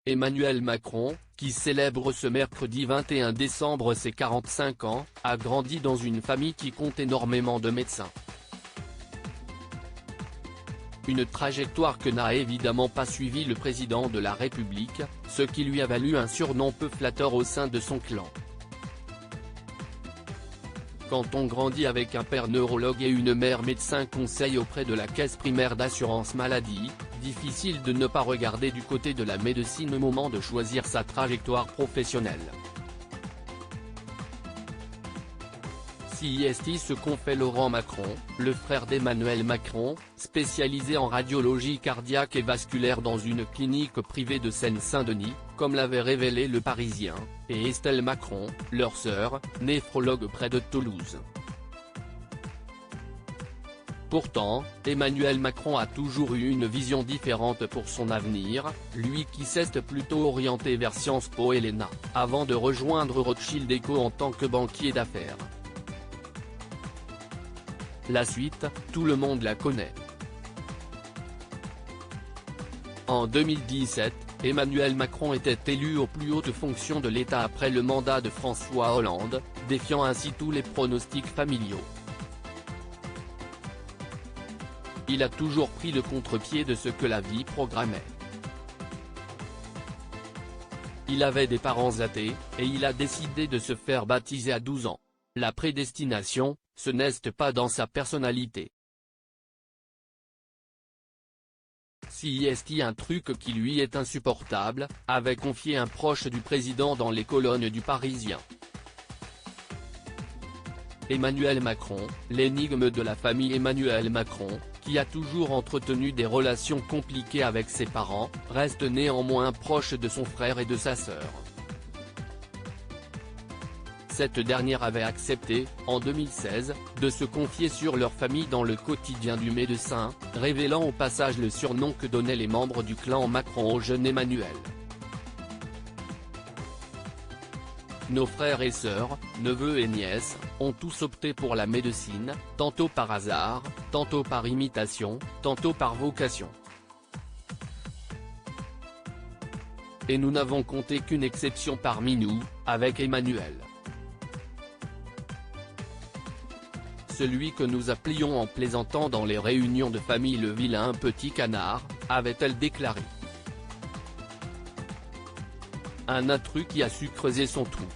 Emmanuel Macron, qui célèbre ce mercredi 21 décembre ses 45 ans, a grandi dans une famille qui compte énormément de médecins. Une trajectoire que n'a évidemment pas suivi le président de la République, ce qui lui a valu un surnom peu flatteur au sein de son clan. Quand on grandit avec un père neurologue et une mère médecin conseil auprès de la caisse primaire d'assurance maladie, difficile de ne pas regarder du côté de la médecine au moment de choisir sa trajectoire professionnelle. CIST ce qu'ont fait Laurent Macron, le frère d'Emmanuel Macron, spécialisé en radiologie cardiaque et vasculaire dans une clinique privée de Seine-Saint-Denis, comme l'avait révélé Le Parisien, et Estelle Macron, leur sœur, néphrologue près de Toulouse. Pourtant, Emmanuel Macron a toujours eu une vision différente pour son avenir, lui qui s'est plutôt orienté vers Sciences Po et l'ENA, avant de rejoindre Rothschild & Co en tant que banquier d'affaires. La suite, tout le monde la connaît. En 2017, Emmanuel Macron était élu aux plus hautes fonctions de l'État après le mandat de François Hollande, défiant ainsi tous les pronostics familiaux. Il a toujours pris le contre-pied de ce que la vie programmait. Il avait des parents athées, et il a décidé de se faire baptiser à 12 ans. La prédestination, ce n'est pas dans sa personnalité. CIST un truc qui lui est insupportable, avait confié un proche du président dans les colonnes du Parisien. Emmanuel Macron, l'énigme de la famille Emmanuel Macron, qui a toujours entretenu des relations compliquées avec ses parents, reste néanmoins proche de son frère et de sa sœur. Cette dernière avait accepté, en 2016, de se confier sur leur famille dans le quotidien du médecin, révélant au passage le surnom que donnaient les membres du clan Macron au jeune Emmanuel. Nos frères et sœurs, neveux et nièces, ont tous opté pour la médecine, tantôt par hasard, tantôt par imitation, tantôt par vocation. Et nous n'avons compté qu'une exception parmi nous, avec Emmanuel. Celui que nous appelions en plaisantant dans les réunions de famille le vilain petit canard, avait-elle déclaré. Un intrus qui a su creuser son trou.